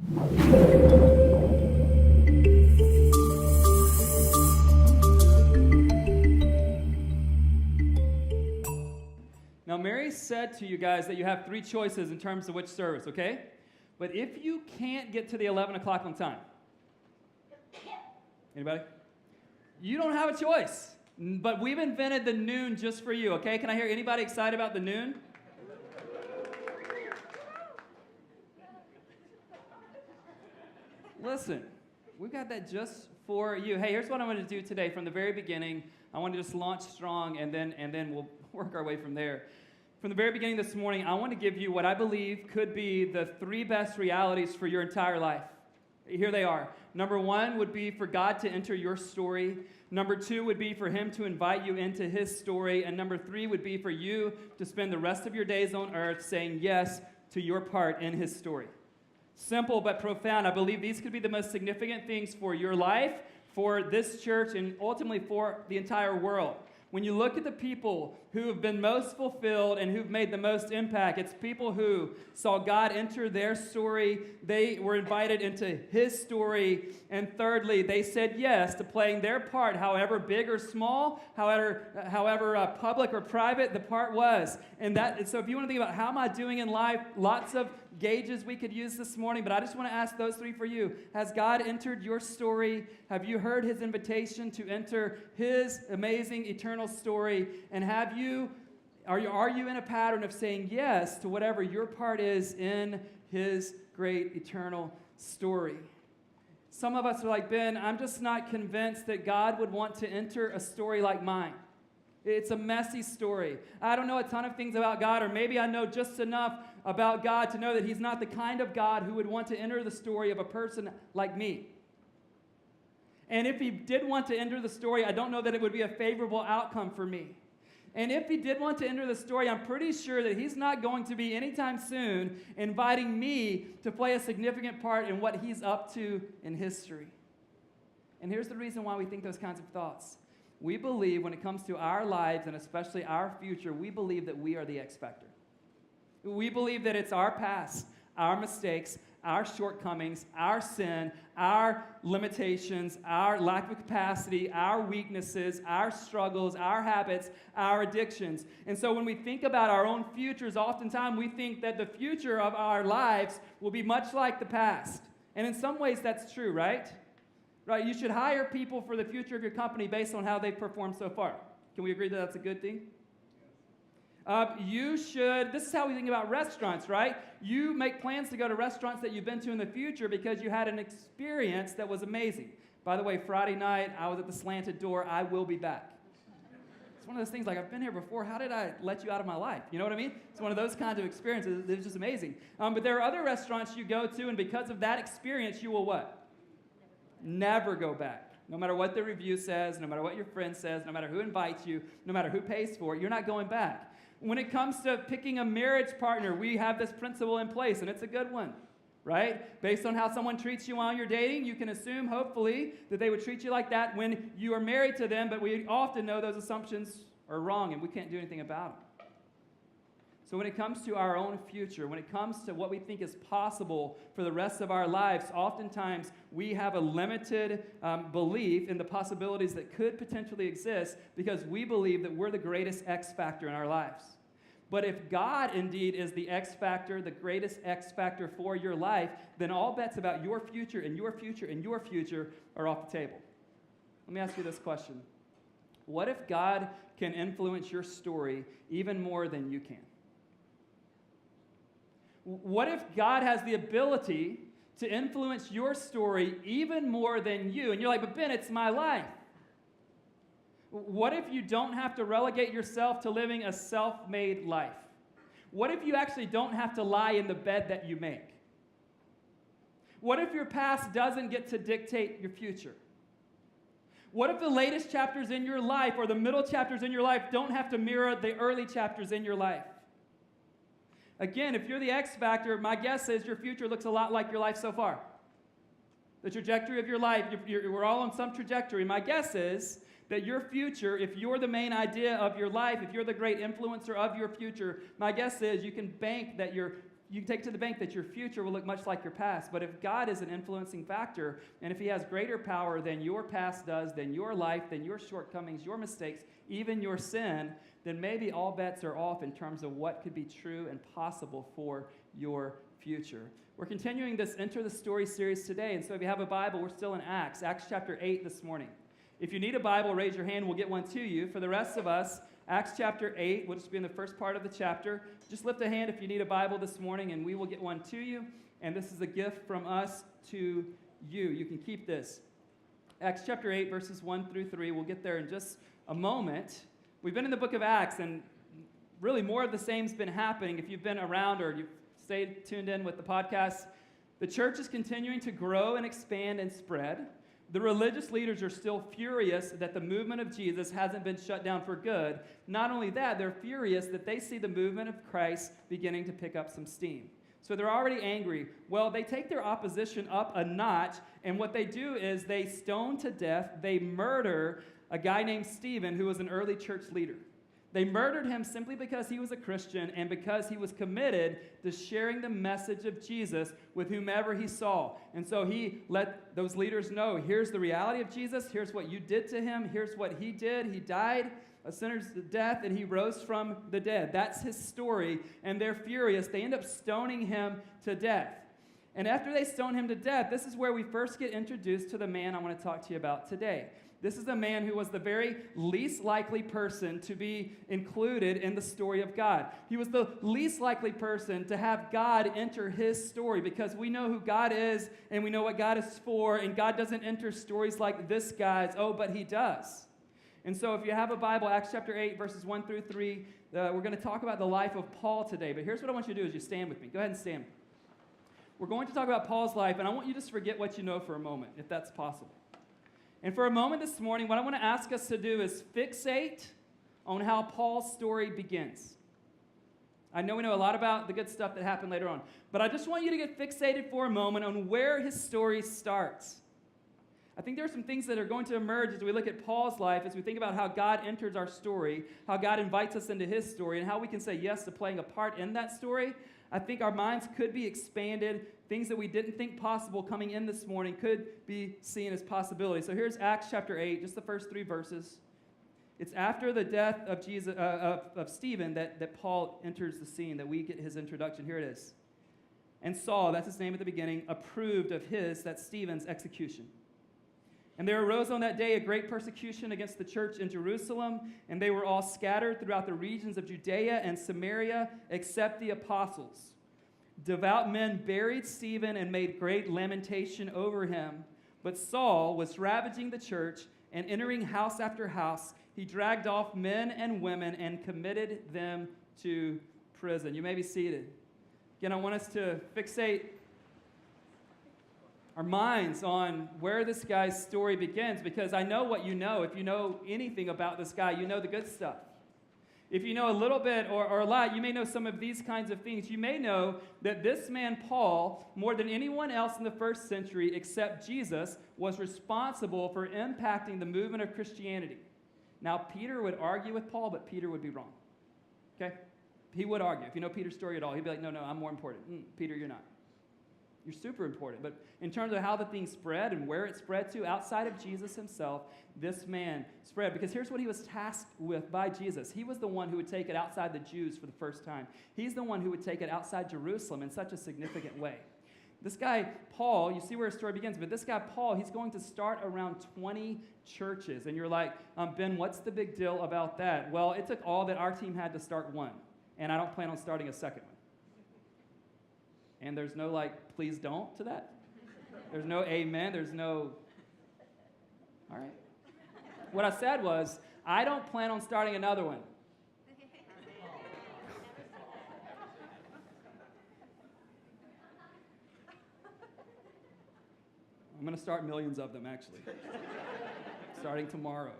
Now, Mary said to you guys that you have 3 choices in terms of which service, okay? But if you can't get to the 11 o'clock on time, anybody? You don't have a choice. But we've invented the noon just for you, okay? Can I hear anybody excited about the noon? Listen, we've got that just for you. Hey, here's what I'm going to do today. From the very beginning, I want to just launch strong, and then we'll work our way from there. From the very beginning this morning, I want to give you what I believe could be the 3 best realities for your entire life. Here they are. Number 1 would be for God to enter your story. Number 2 would be for him to invite you into his story. And number 3 would be for you to spend the rest of your days on earth saying yes to your part in his story. Simple but profound. I believe these could be the most significant things for your life, for this church, and ultimately for the entire world. When you look at the people who have been most fulfilled and who've made the most impact, it's people who saw God enter their story. They were invited into his story. And thirdly, they said yes to playing their part, however big or small, however public or private the part was. So if you want to think about how am I doing in life, lots of gauges we could use this morning, but I just want to ask those 3 for you. Has God entered your story? Have you heard his invitation to enter his amazing eternal story? And are you in a pattern of saying yes to whatever your part is in his great eternal story? Some of us are like, Ben, I'm just not convinced that God would want to enter a story like mine. It's a messy story. I don't know a ton of things about God, or maybe I know just enough about God to know that he's not the kind of God who would want to enter the story of a person like me. And if he did want to enter the story, I don't know that it would be a favorable outcome for me. And if he did want to enter the story, I'm pretty sure that he's not going to be anytime soon inviting me to play a significant part in what he's up to in history. And here's the reason why we think those kinds of thoughts. We believe when it comes to our lives, and especially our future, we believe that we are the X factor. We believe that it's our past, our mistakes, our shortcomings, our sin, our limitations, our lack of capacity, our weaknesses, our struggles, our habits, our addictions. And so when we think about our own futures, oftentimes we think that the future of our lives will be much like the past. And in some ways that's true, right? Right, you should hire people for the future of your company based on how they've performed so far. Can we agree that that's a good thing? This is how we think about restaurants, right? You make plans to go to restaurants that you've been to in the future because you had an experience that was amazing. By the way, Friday night, I was at the Slanted Door. I will be back. It's one of those things like, I've been here before. How did I let you out of my life? You know what I mean? It's one of those kinds of experiences. It was just amazing. But there are other restaurants you go to, and because of that experience, you will what? Never go back. No matter what the review says, no matter what your friend says, no matter who invites you, no matter who pays for it, you're not going back. When it comes to picking a marriage partner, we have this principle in place, and it's a good one, right? Based on how someone treats you while you're dating, you can assume, hopefully, that they would treat you like that when you are married to them, but we often know those assumptions are wrong, and we can't do anything about them. So when it comes to our own future, when it comes to what we think is possible for the rest of our lives, oftentimes we have a limited belief in the possibilities that could potentially exist because we believe that we're the greatest X factor in our lives. But if God indeed is the X factor, the greatest X factor for your life, then all bets about your future and your future and your future are off the table. Let me ask you this question. What if God can influence your story even more than you can? What if God has the ability to influence your story even more than you? And you're like, but Ben, it's my life. What if you don't have to relegate yourself to living a self-made life? What if you actually don't have to lie in the bed that you make? What if your past doesn't get to dictate your future? What if the latest chapters in your life or the middle chapters in your life don't have to mirror the early chapters in your life? Again, if you're the X factor, my guess is your future looks a lot like your life so far. The trajectory of your life, we're all on some trajectory. My guess is that your future, if you're the main idea of your life, if you're the great influencer of your future, my guess is you can bank that your you can take it to the bank that your future will look much like your past. But if God is an influencing factor, and if he has greater power than your past does, than your life, than your shortcomings, your mistakes, even your sin, then maybe all bets are off in terms of what could be true and possible for your future. We're continuing this Enter the Story series today, and so if you have a Bible, we're still in Acts chapter 8 this morning. If you need a Bible, raise your hand, we'll get one to you. For the rest of us, Acts chapter 8, we'll just be in the first part of the chapter. Just lift a hand if you need a Bible this morning, and we will get one to you. And this is a gift from us to you. You can keep this. Acts chapter 8, verses 1 through 3. We'll get there in just a moment. We've been in the book of Acts, and really more of the same's been happening. If you've been around or you've stayed tuned in with the podcast, the church is continuing to grow and expand and spread. The religious leaders are still furious that the movement of Jesus hasn't been shut down for good. Not only that, they're furious that they see the movement of Christ beginning to pick up some steam. So they're already angry. Well, they take their opposition up a notch, and what they do is they stone to death, they murder a guy named Stephen, who was an early church leader. They murdered him simply because he was a Christian and because he was committed to sharing the message of Jesus with whomever he saw. And so he let those leaders know, here's the reality of Jesus, here's what you did to him, here's what he did. He died a sinner's death and he rose from the dead. That's his story, and they're furious. They end up stoning him to death. And after they stone him to death, this is where we first get introduced to the man I want to talk to you about today. This is a man who was the very least likely person to be included in the story of God. He was the least likely person to have God enter his story, because we know who God is and we know what God is for, and God doesn't enter stories like this guy's. Oh, but he does. And so if you have a Bible, Acts chapter 8, verses 1 through 3, we're going to talk about the life of Paul today. But here's what I want you to do is you stand with me. Go ahead and stand. We're going to talk about Paul's life, and I want you to just forget what you know for a moment, if that's possible. And for a moment this morning, what I want to ask us to do is fixate on how Paul's story begins. I know we know a lot about the good stuff that happened later on, but I just want you to get fixated for a moment on where his story starts. I think there are some things that are going to emerge as we look at Paul's life, as we think about how God enters our story, how God invites us into his story, and how we can say yes to playing a part in that story. I think our minds could be expanded. Things that we didn't think possible coming in this morning could be seen as possibilities. So here's Acts chapter 8, just the first 3 verses. It's after the death of Stephen that Paul enters the scene, that we get his introduction. Here it is. And Saul, that's his name at the beginning, approved of that's Stephen's execution. And there arose on that day a great persecution against the church in Jerusalem, and they were all scattered throughout the regions of Judea and Samaria, except the apostles. Devout men buried Stephen and made great lamentation over him. But Saul was ravaging the church, and entering house after house, he dragged off men and women and committed them to prison. You may be seated. Again, I want us to fixate our minds on where this guy's story begins, because I know what you know. If you know anything about this guy, you know the good stuff. If you know a little bit or a lot, you may know some of these kinds of things. You may know that this man, Paul, more than anyone else in the first century except Jesus, was responsible for impacting the movement of Christianity. Now, Peter would argue with Paul, but Peter would be wrong. Okay? He would argue. If you know Peter's story at all, he'd be like, no, I'm more important. Peter, you're not. You're super important. But in terms of how the thing spread and where it spread to, outside of Jesus himself, this man spread. Because here's what he was tasked with by Jesus. He was the one who would take it outside the Jews for the first time. He's the one who would take it outside Jerusalem in such a significant way. This guy, Paul, you see where his story begins, but this guy, Paul, he's going to start around 20 churches. And you're like, Ben, what's the big deal about that? Well, it took all that our team had to start one. And I don't plan on starting a second one. And there's no please don't to that. There's no amen. There's no, all right. What I said was, I don't plan on starting another one. I'm going to start millions of them, actually. Starting tomorrow.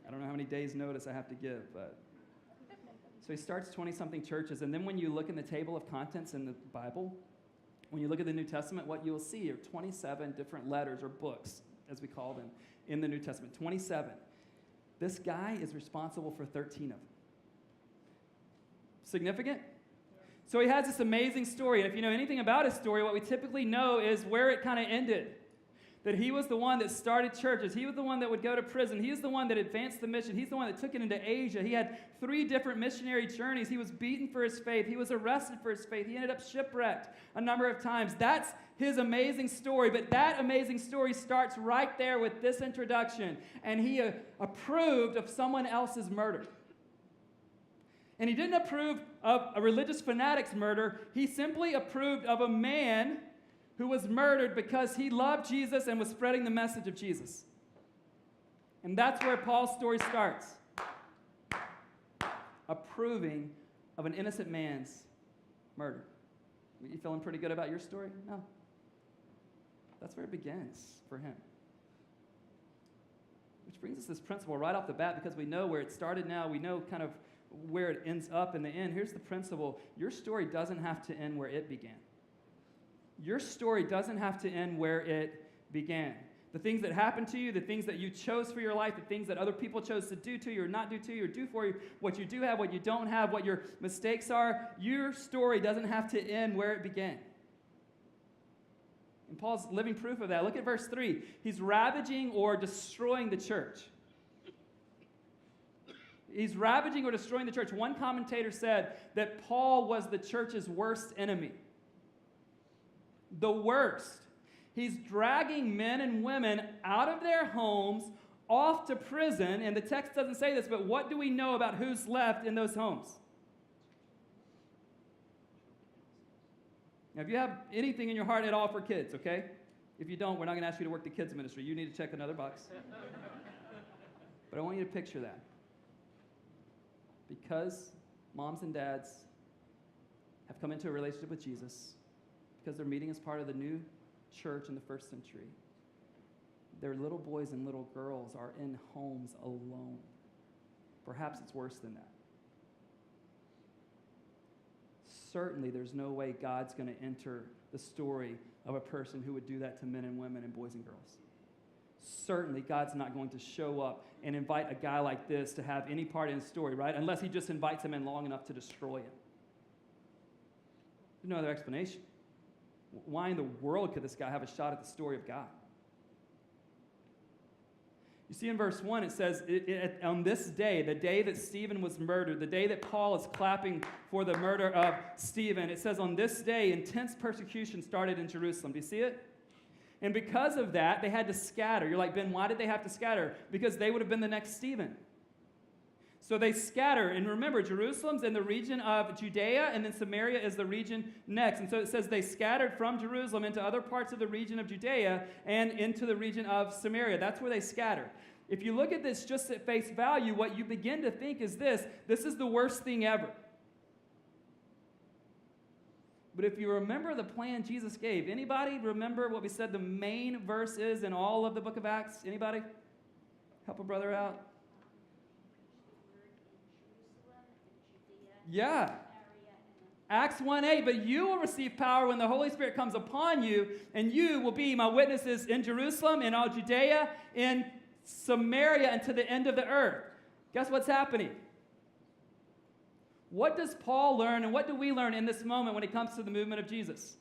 I don't know how many days' notice I have to give, but. So he starts 20-something churches, and then when you look in the table of contents in the Bible, when you look at the New Testament, what you'll see are 27 different letters or books, as we call them, in the New Testament. 27. This guy is responsible for 13 of them. Significant? So he has this amazing story. And if you know anything about his story, what we typically know is where it kind of ended. That he was the one that started churches. He was the one that would go to prison. He was the one that advanced the mission. He's the one that took it into Asia. He had 3 different missionary journeys. He was beaten for his faith. He was arrested for his faith. He ended up shipwrecked a number of times. That's his amazing story. But that amazing story starts right there with this introduction. And he approved of someone else's murder. And he didn't approve of a religious fanatic's murder. He simply approved of a man who was murdered because he loved Jesus and was spreading the message of Jesus. And that's where Paul's story starts. Approving of an innocent man's murder. You feeling pretty good about your story? No. That's where it begins for him. Which brings us this principle right off the bat, because we know where it started now. We know kind of where it ends up in the end. Here's the principle. Your story doesn't have to end where it began. Your story doesn't have to end where it began. The things that happened to you, the things that you chose for your life, the things that other people chose to do to you or not do to you or do for you, what you do have, what you don't have, what your mistakes are, your story doesn't have to end where it began. And Paul's living proof of that. Look at verse 3. He's ravaging or destroying the church. He's ravaging or destroying the church. One commentator said that Paul was the church's worst enemy. The worst. He's dragging men and women out of their homes, off to prison, and the text doesn't say this, but what do we know about who's left in those homes? Now, if you have anything in your heart at all for kids, okay? If you don't, we're not going to ask you to work the kids ministry. You need to check another box. But I want you to picture that. Because moms and dads have come into a relationship with Jesus, because they're meeting as part of the new church in the first century, their little boys and little girls are in homes alone. Perhaps it's worse than that. Certainly, there's no way God's going to enter the story of a person who would do that to men and women and boys and girls. Certainly, God's not going to show up and invite a guy like this to have any part in his story, right? Unless he just invites him in long enough to destroy him. There's no other explanation. Why in the world could this guy have a shot at the story of God? You see in verse 1, it says, on this day, the day that Stephen was murdered, the day that Paul is clapping for the murder of Stephen, it says on this day, intense persecution started in Jerusalem. Do you see it? And because of that, they had to scatter. You're like, Ben, why did they have to scatter? Because they would have been the next Stephen. So they scatter. And remember, Jerusalem's in the region of Judea, and then Samaria is the region next. And so it says they scattered from Jerusalem into other parts of the region of Judea and into the region of Samaria. That's where they scattered. If you look at this just at face value, what you begin to think is this is the worst thing ever. But if you remember the plan Jesus gave, anybody remember what we said the main verse is in all of the book of Acts? Anybody? Help a brother out. Yeah. Acts 1:8, but you will receive power when the Holy Spirit comes upon you, and you will be my witnesses in Jerusalem, in all Judea, in Samaria, and to the end of the earth. Guess what's happening? What does Paul learn, and what do we learn in this moment when it comes to the movement of Jesus?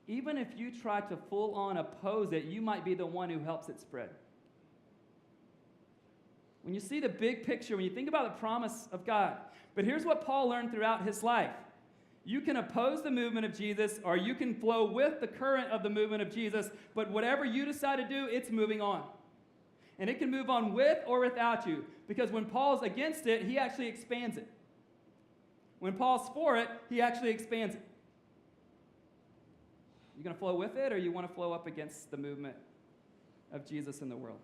Even if you try to full-on oppose it, you might be the one who helps it spread. When you see the big picture, when you think about the promise of God. But here's what Paul learned throughout his life. You can oppose the movement of Jesus, or you can flow with the current of the movement of Jesus, but whatever you decide to do, it's moving on. And it can move on with or without you, because when Paul's against it, he actually expands it. When Paul's for it, he actually expands it. You going to flow with it, or you want to flow up against the movement of Jesus in the world?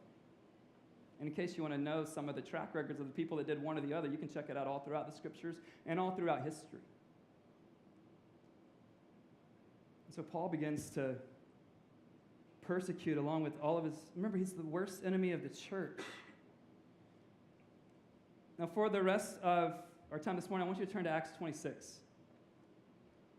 And in case you want to know some of the track records of the people that did one or the other, you can check it out all throughout the scriptures and all throughout history. And so Paul begins to persecute along with all of his... Remember, he's the worst enemy of the church. Now, for the rest of our time this morning, I want you to turn to Acts 26.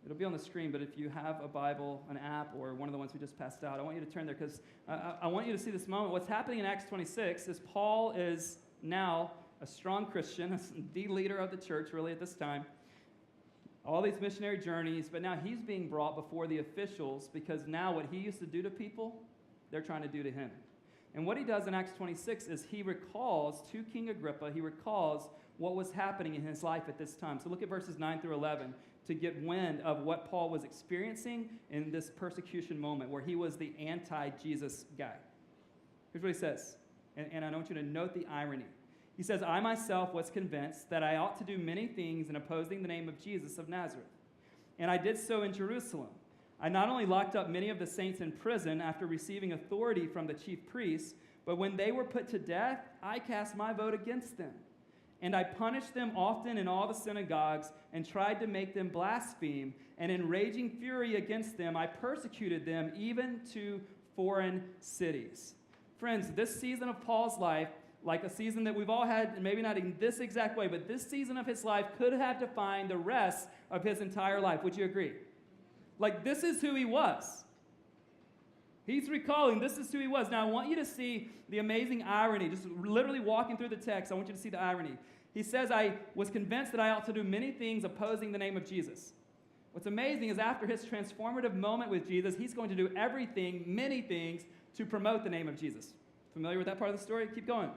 It'll be on the screen, but if you have a Bible, an app, or one of the ones we just passed out, I want you to turn there, because I want you to see this moment. What's happening in Acts 26 is Paul is now a strong Christian, the leader of the church really at this time. all these missionary journeys, but now he's being brought before the officials because now what he used to do to people, they're trying to do to him. And what he does in Acts 26 is he recalls to King Agrippa, he recalls what was happening in his life at this time. So look at verses 9 through 11 to get wind of what Paul was experiencing in this persecution moment where he was the anti-Jesus guy. Here's what he says, and I want you to note the irony. He says, I myself was convinced that I ought to do many things in opposing the name of Jesus of Nazareth. And I did so in Jerusalem. I not only locked up many of the saints in prison after receiving authority from the chief priests, but when they were put to death, I cast my vote against them. And I punished them often in all the synagogues and tried to make them blaspheme. And in raging fury against them, I persecuted them even to foreign cities. Friends, this season of Paul's life, like a season that we've all had, maybe not in this exact way, but this season of his life could have defined the rest of his entire life. Would you agree? Like, this is who he was. He's recalling, this is who he was. Now, I want you to see the amazing irony. Just literally walking through the text, I want you to see the irony. He says, I was convinced that I ought to do many things opposing the name of Jesus. What's amazing is after his transformative moment with Jesus, he's going to do everything, many things, to promote the name of Jesus. Familiar with that part of the story? Keep going.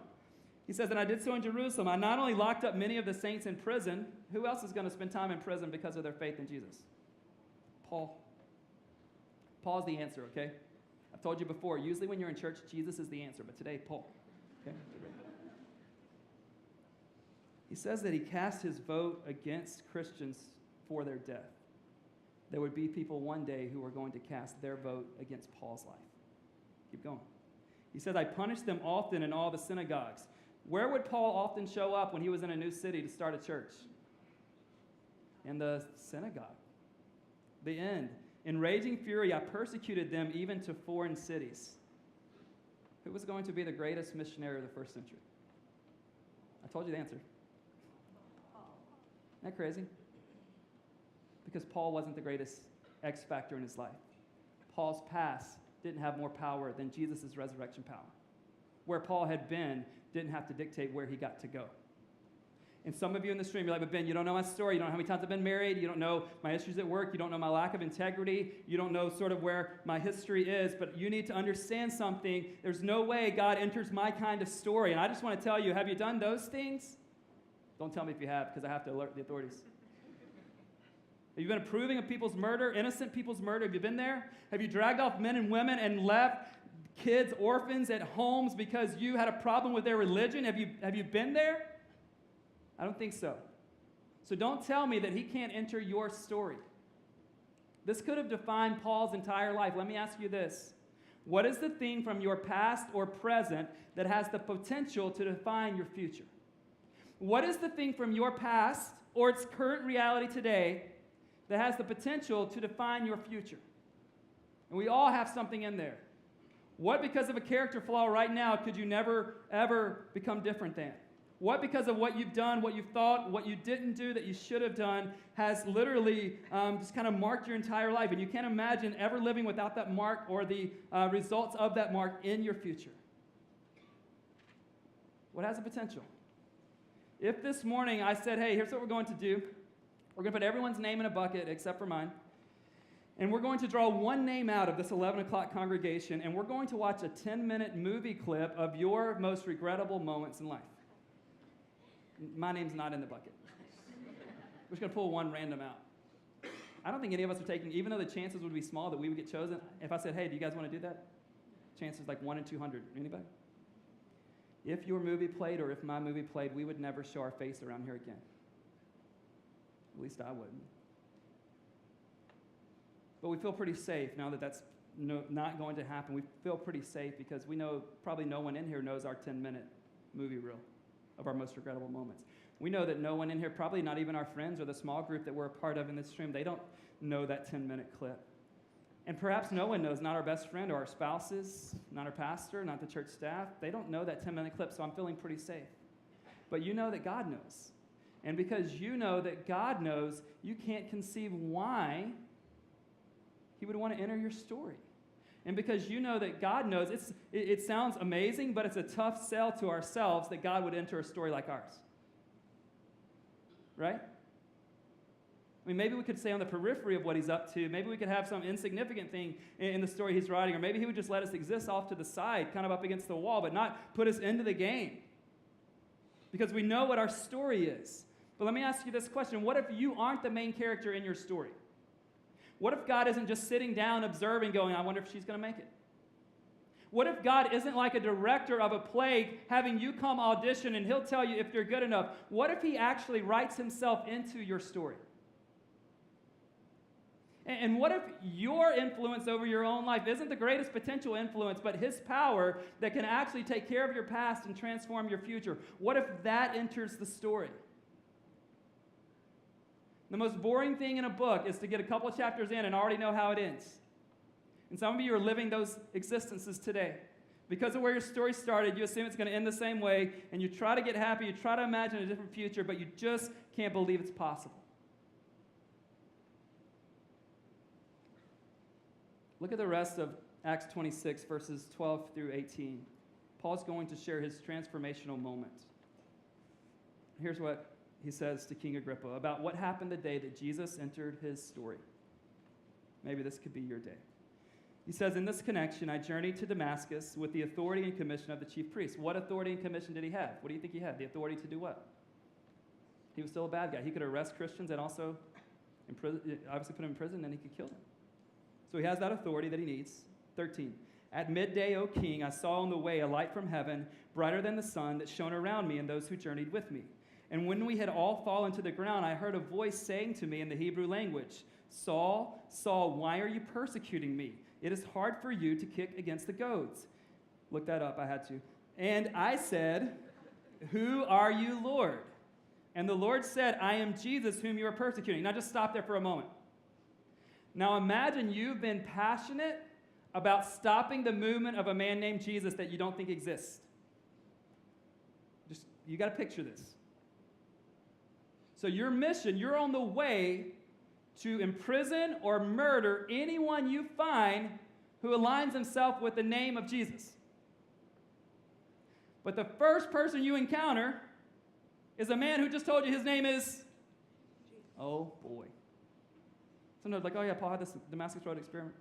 He says, and I did so in Jerusalem. I not only locked up many of the saints in prison. Who else is going to spend time in prison because of their faith in Jesus? Paul. Paul's the answer, okay? I've told you before, usually when you're in church, Jesus is the answer, but today, Paul. Okay? He says that he cast his vote against Christians for their death. There would be people one day who were going to cast their vote against Paul's life. Keep going. He says, I punished them often in all the synagogues. Where would Paul often show up when he was in a new city to start a church? In the synagogue. The end. In raging fury, I persecuted them even to foreign cities. Who was going to be the greatest missionary of the first century? I told you the answer. Isn't that crazy? Because Paul wasn't the greatest X factor in his life. Paul's past didn't have more power than Jesus' resurrection power. Where Paul had been didn't have to dictate where he got to go. And some of you in the stream, you're like, but Ben, you don't know my story. You don't know how many times I've been married. You don't know my issues at work. You don't know my lack of integrity. You don't know sort of where my history is. But you need to understand something. There's no way God enters my kind of story. And I just want to tell you, have you done those things? Don't tell me if you have, because I have to alert the authorities. Have you been approving of people's murder, innocent people's murder? Have you been there? Have you dragged off men and women and left kids, orphans at homes because you had a problem with their religion? Have you been there? I don't think so. So don't tell me that he can't enter your story. This could have defined Paul's entire life. Let me ask you this. What is the thing from your past or present that has the potential to define your future? What is the thing from your past or its current reality today that has the potential to define your future? And we all have something in there. What, because of a character flaw right now, could you never, ever become different than? What, because of what you've done, what you've thought, what you didn't do that you should have done, has literally just kind of marked your entire life, and you can't imagine ever living without that mark or the results of that mark in your future? What has the potential? If this morning I said, hey, here's what we're going to do. We're going to put everyone's name in a bucket except for mine. And we're going to draw one name out of this 11 o'clock congregation, and we're going to watch a 10-minute movie clip of your most regrettable moments in life. My name's not in the bucket. We're just going to pull one random out. I don't think any of us are taking, even though the chances would be small that we would get chosen. If I said, hey, do you guys want to do that? Chances like 1 in 200. Anybody? If your movie played or if my movie played, we would never show our face around here again. At least I wouldn't. But we feel pretty safe now that that's not going to happen. We feel pretty safe because we know probably no one in here knows our 10-minute movie reel of our most regrettable moments. We know that no one in here, probably not even our friends or the small group that we're a part of in this stream, they don't know that 10-minute clip. And perhaps no one knows, not our best friend or our spouses, not our pastor, not the church staff. They don't know that 10-minute clip, so I'm feeling pretty safe. But you know that God knows. And because you know that God knows, you can't conceive why he would want to enter your story. And because you know that God knows, it sounds amazing, but it's a tough sell to ourselves that God would enter a story like ours. Right? mean, maybe we could say on the periphery of what he's up to. Maybe we could have some insignificant thing in the story he's writing, or maybe he would just let us exist off to the side, kind of up against the wall, but not put us into the game. Because we know what our story is. But let me ask you this question. What if you aren't the main character in your story? What if God isn't just sitting down, observing, going, I wonder if she's going to make it? What if God isn't like a director of a play having you come audition and he'll tell you if you're good enough? What if he actually writes himself into your story? And what if your influence over your own life isn't the greatest potential influence, but his power that can actually take care of your past and transform your future? What if that enters the story? The most boring thing in a book is to get a couple of chapters in and already know how it ends. And some of you are living those existences today. Because of where your story started, you assume it's going to end the same way, and you try to get happy, you try to imagine a different future, but you just can't believe it's possible. Look at the rest of Acts 26, verses 12 through 18. Paul's going to share his transformational moment. Here's what he says to King Agrippa about what happened the day that Jesus entered his story. Maybe this could be your day. He says, in this connection, I journeyed to Damascus with the authority and commission of the chief priest. What authority and commission did he have? What do you think he had? The authority to do what? He was still a bad guy. He could arrest Christians and also obviously put them in prison, and he could kill them. So he has that authority that he needs. 13. At midday, O king, I saw on the way a light from heaven, brighter than the sun, that shone around me and those who journeyed with me. And when we had all fallen to the ground, I heard a voice saying to me in the Hebrew language, Saul, Saul, why are you persecuting me? It is hard for you to kick against the goads. Look that up, I had to. And I said, who are you, Lord? And the Lord said, I am Jesus whom you are persecuting. Now just stop there for a moment. Now imagine you've been passionate about stopping the movement of a man named Jesus that you don't think exists. You got to picture this. So your mission, you're on the way to imprison or murder anyone you find who aligns himself with the name of Jesus. But the first person you encounter is a man who just told you his name is, oh boy. Sometimes like, oh yeah, Paul had this Damascus Road experiment.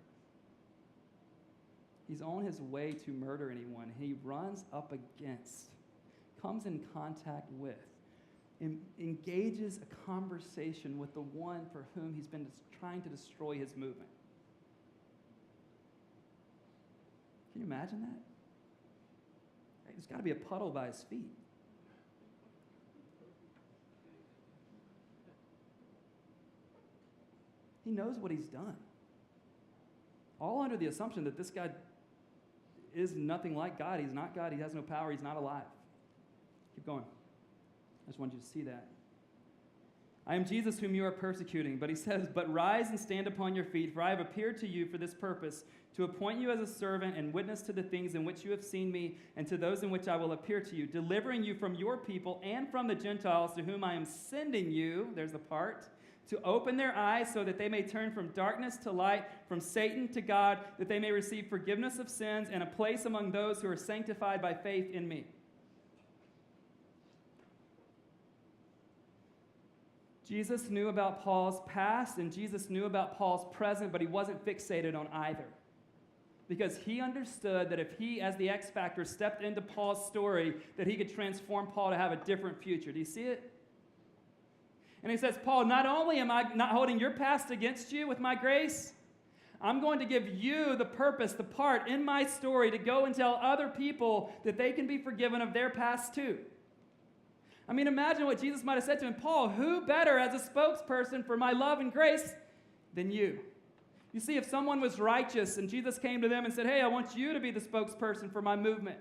He's on his way to murder anyone. He runs up against, comes in contact with, engages a conversation with the one for whom he's been trying to destroy his movement. Can you imagine that? There's got to be a puddle by his feet. He knows what he's done. All under the assumption that this guy is nothing like God. He's not God. He has no power. He's not alive. Keep going. I just wanted you to see that. I am Jesus whom you are persecuting. But he says, but rise and stand upon your feet, for I have appeared to you for this purpose, to appoint you as a servant and witness to the things in which you have seen me, and to those in which I will appear to you, delivering you from your people and from the Gentiles to whom I am sending you, there's the part, to open their eyes so that they may turn from darkness to light, from Satan to God, that they may receive forgiveness of sins and a place among those who are sanctified by faith in me. Jesus knew about Paul's past and Jesus knew about Paul's present, but he wasn't fixated on either. Because he understood that if he, as the X Factor, stepped into Paul's story, that he could transform Paul to have a different future. Do you see it? And he says, Paul, not only am I not holding your past against you with my grace, I'm going to give you the purpose, the part in my story to go and tell other people that they can be forgiven of their past too. I mean, imagine what Jesus might have said to him. Paul, who better as a spokesperson for my love and grace than you? You see, if someone was righteous and Jesus came to them and said, hey, I want you to be the spokesperson for my movement,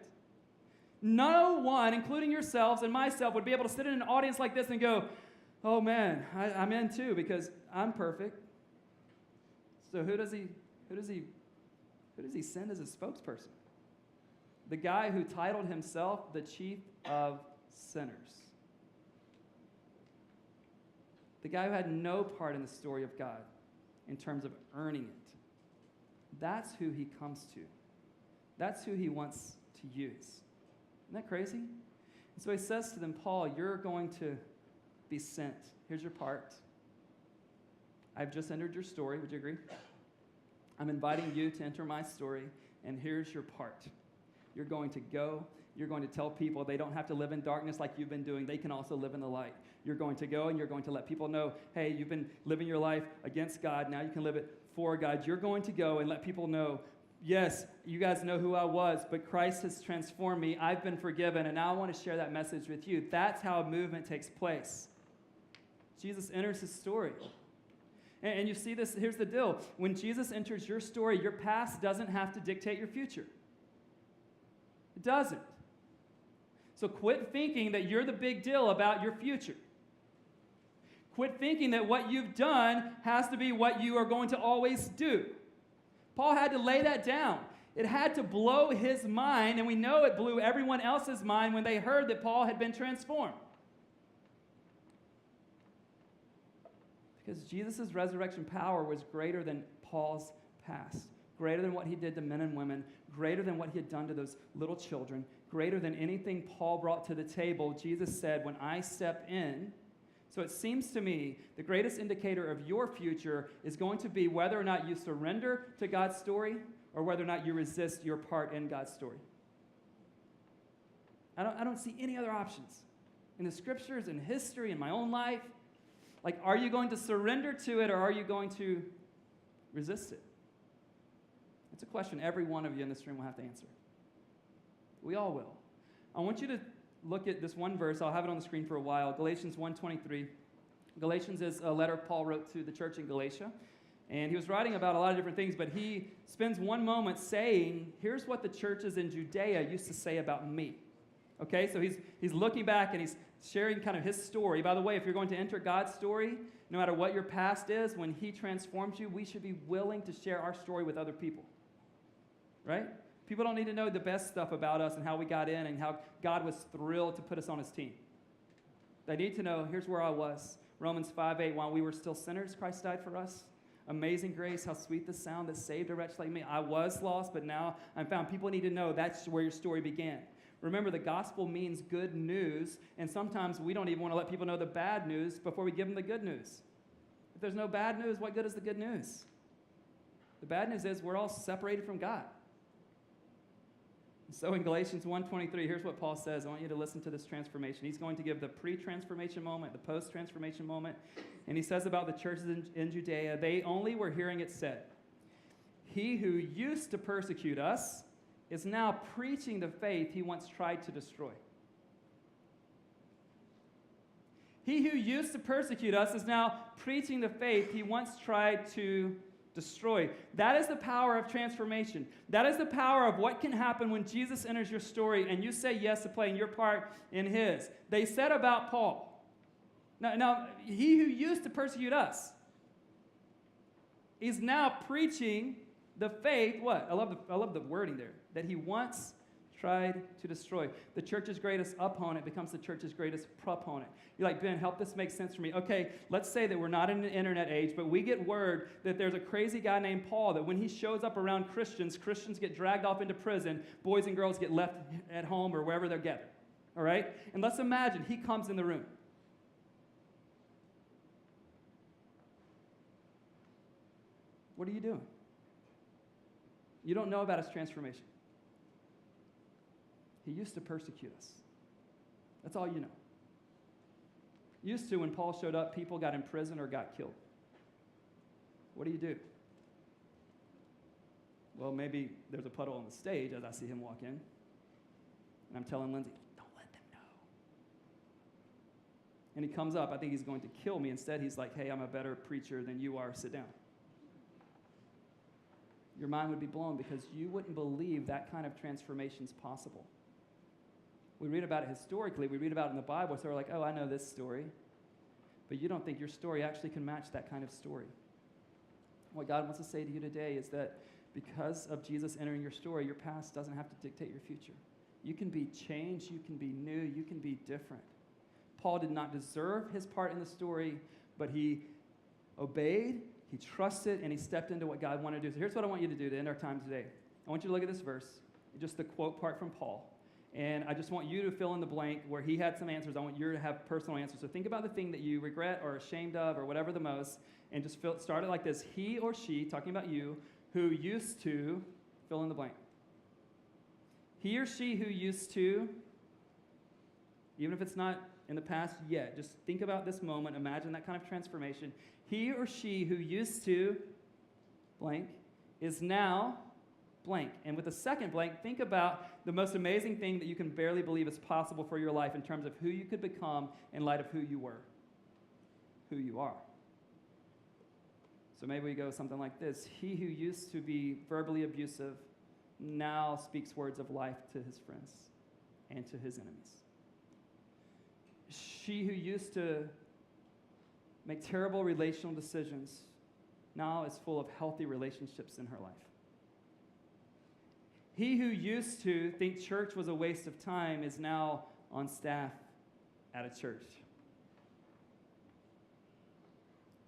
no one, including yourselves and myself, would be able to sit in an audience like this and go, oh man, I'm in too because I'm perfect. So who does he send as a spokesperson? The guy who titled himself the chief of sinners. The guy who had no part in the story of God in terms of earning it. That's who he comes to. That's who he wants to use. Isn't that crazy? And so he says to them, Paul, you're going to be sent. Here's your part. I've just entered your story. Would you agree? I'm inviting you to enter my story, and here's your part. You're going to go. You're going to tell people they don't have to live in darkness like you've been doing. They can also live in the light. You're going to go, and you're going to let people know, hey, you've been living your life against God. Now you can live it for God. You're going to go and let people know, yes, you guys know who I was, but Christ has transformed me. I've been forgiven, and now I want to share that message with you. That's how a movement takes place. Jesus enters his story. And you see this, here's the deal. When Jesus enters your story, your past doesn't have to dictate your future. It doesn't. So quit thinking that you're the big deal about your future. Quit thinking that what you've done has to be what you are going to always do. Paul had to lay that down. It had to blow his mind, and we know it blew everyone else's mind when they heard that Paul had been transformed. Because Jesus' resurrection power was greater than Paul's past, greater than what he did to men and women, greater than what he had done to those little children, greater than anything Paul brought to the table. Jesus said, when I step in, so it seems to me the greatest indicator of your future is going to be whether or not you surrender to God's story or whether or not you resist your part in God's story. I don't see any other options. In the scriptures, in history, in my own life, like, are you going to surrender to it or are you going to resist it? It's a question every one of you in this room will have to answer. We all will. I want you to look at this one verse. I'll have it on the screen for a while. Galatians 1:23. Galatians is a letter Paul wrote to the church in Galatia. And he was writing about a lot of different things, but he spends one moment saying, here's what the churches in Judea used to say about me. Okay, so he's looking back and he's sharing kind of his story. By the way, if you're going to enter God's story, no matter what your past is, when he transforms you, we should be willing to share our story with other people. Right? People don't need to know the best stuff about us and how we got in and how God was thrilled to put us on his team. They need to know, here's where I was. Romans 5:8, while we were still sinners, Christ died for us. Amazing grace, how sweet the sound that saved a wretch like me. I was lost, but now I'm found. People need to know that's where your story began. Remember, the gospel means good news, and sometimes we don't even want to let people know the bad news before we give them the good news. If there's no bad news, what good is the good news? The bad news is we're all separated from God. So in Galatians 1:23, here's what Paul says. I want you to listen to this transformation. He's going to give the pre-transformation moment, the post-transformation moment, and he says about the churches in Judea, they only were hearing it said, he who used to persecute us is now preaching the faith he once tried to destroy. He who used to persecute us is now preaching the faith he once tried to destroy. That is the power of transformation. That is the power of what can happen when Jesus enters your story and you say yes to playing your part in his. They said about Paul, now he who used to persecute us is now preaching the faith, what? I love the wording there, that he once tried to destroy. The church's greatest opponent becomes the church's greatest proponent. You're like, Ben, help this make sense for me. Okay, let's say that we're not in an internet age, but we get word that there's a crazy guy named Paul, that when he shows up around Christians, Christians get dragged off into prison, boys and girls get left at home or wherever they're gathered. All right? And let's imagine he comes in the room. What are you doing? You don't know about his transformation. He used to persecute us. That's all you know. Used to, when Paul showed up, people got imprisoned or got killed. What do? Well, maybe there's a puddle on the stage as I see him walk in. And I'm telling Lindsay, don't let them know. And he comes up, I think he's going to kill me. Instead, he's like, hey, I'm a better preacher than you are. Sit down. Your mind would be blown because you wouldn't believe that kind of transformation is possible. We read about it historically. We read about it in the Bible, so we're like, oh, I know this story. But you don't think your story actually can match that kind of story. What God wants to say to you today is that because of Jesus entering your story, your past doesn't have to dictate your future. You can be changed. You can be new. You can be different. Paul did not deserve his part in the story, but he obeyed, he trusted, and he stepped into what God wanted to do. So here's what I want you to do to end our time today. I want you to look at this verse, just the quote part from Paul. And I just want you to fill in the blank where he had some answers. I want you to have personal answers. So think about the thing that you regret or ashamed of or whatever the most, and just start it like this. He or she, talking about you, who used to, fill in the blank. He or she who used to, even if it's not in the past yet, just think about this moment. Imagine that kind of transformation. He or she who used to, blank, is now blank. And with a second blank, think about the most amazing thing that you can barely believe is possible for your life in terms of who you could become in light of who you were, who you are. So maybe we go something like this. He who used to be verbally abusive now speaks words of life to his friends and to his enemies. She who used to make terrible relational decisions now is full of healthy relationships in her life. He who used to think church was a waste of time is now on staff at a church.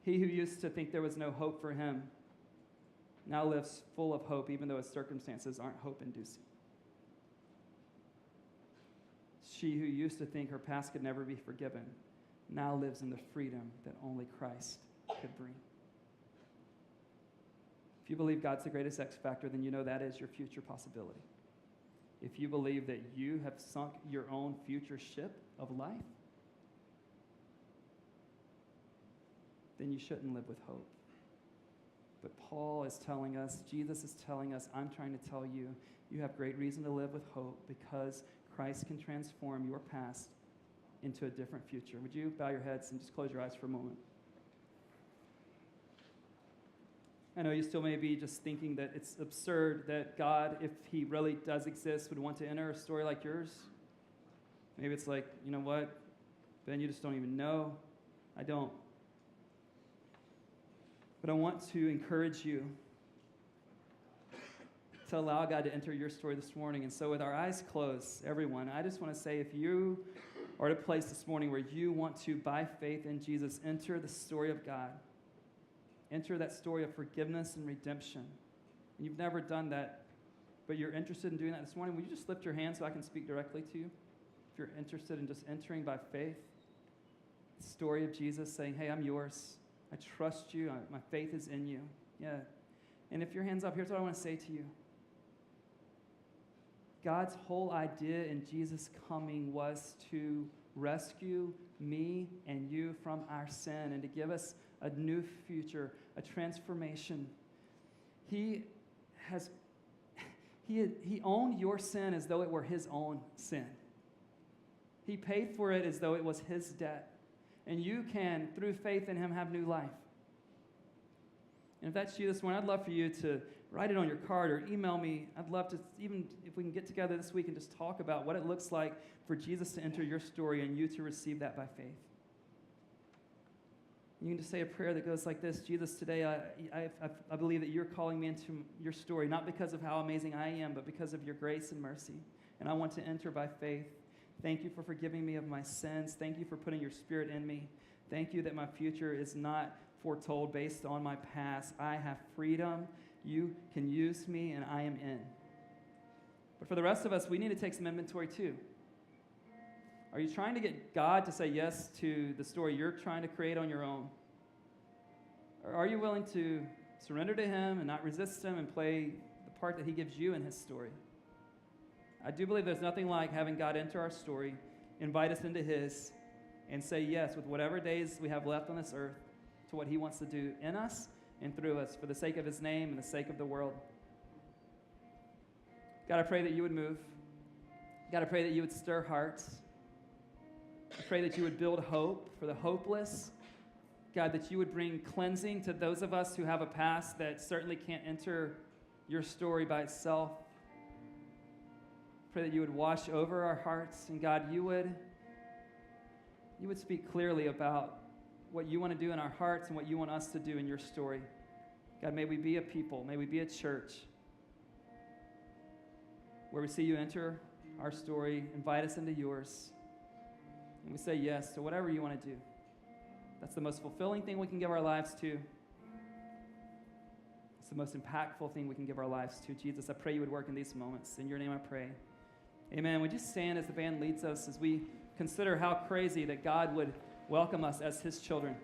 He who used to think there was no hope for him now lives full of hope, even though his circumstances aren't hope-inducing. She who used to think her past could never be forgiven now lives in the freedom that only Christ could bring. If you believe God's the greatest X factor, then you know that is your future possibility. If you believe that you have sunk your own future ship of life, then you shouldn't live with hope. But Paul is telling us, Jesus is telling us, I'm trying to tell you, you have great reason to live with hope because Christ can transform your past into a different future. Would you bow your heads and just close your eyes for a moment? I know you still may be just thinking that it's absurd that God, if he really does exist, would want to enter a story like yours. Maybe it's like, you know what, Ben, you just don't even know. I don't. But I want to encourage you to allow God to enter your story this morning. And so with our eyes closed, everyone, I just want to say if you are at a place this morning where you want to, by faith in Jesus, enter the story of God, enter that story of forgiveness and redemption, and you've never done that, but you're interested in doing that this morning, will you just lift your hand so I can speak directly to you? If you're interested in just entering by faith, the story of Jesus saying, hey, I'm yours. I trust you. My faith is in you. Yeah. And if your hand's up, here's what I want to say to you. God's whole idea in Jesus coming was to rescue me and you from our sin and to give us a new future, a transformation. He owned your sin as though it were his own sin. He paid for it as though it was his debt. And you can, through faith in him, have new life. And if that's you this morning, I'd love for you to write it on your card or email me. I'd love to, even if we can get together this week and just talk about what it looks like for Jesus to enter your story and you to receive that by faith. You can just say a prayer that goes like this: Jesus, today I believe that you're calling me into your story, not because of how amazing I am, but because of your grace and mercy. And I want to enter by faith. Thank you for forgiving me of my sins. Thank you for putting your spirit in me. Thank you that my future is not foretold based on my past. I have freedom. You can use me, and I am in. But for the rest of us, we need to take some inventory too. Are you trying to get God to say yes to the story you're trying to create on your own? Or are you willing to surrender to him and not resist him and play the part that he gives you in his story? I do believe there's nothing like having God enter our story, invite us into his, and say yes with whatever days we have left on this earth to what he wants to do in us and through us for the sake of his name and the sake of the world. God, I pray that you would move. God, I pray that you would stir hearts. I pray that you would build hope for the hopeless. God, that you would bring cleansing to those of us who have a past that certainly can't enter your story by itself. Pray that you would wash over our hearts, and God, you would speak clearly about what you want to do in our hearts and what you want us to do in your story. God, may we be a people, may we be a church where we see you enter our story, invite us into yours, and we say yes to whatever you want to do. That's the most fulfilling thing we can give our lives to. It's the most impactful thing we can give our lives to. Jesus, I pray you would work in these moments. In your name I pray. Amen. Would you stand as the band leads us as we consider how crazy that God would welcome us as his children?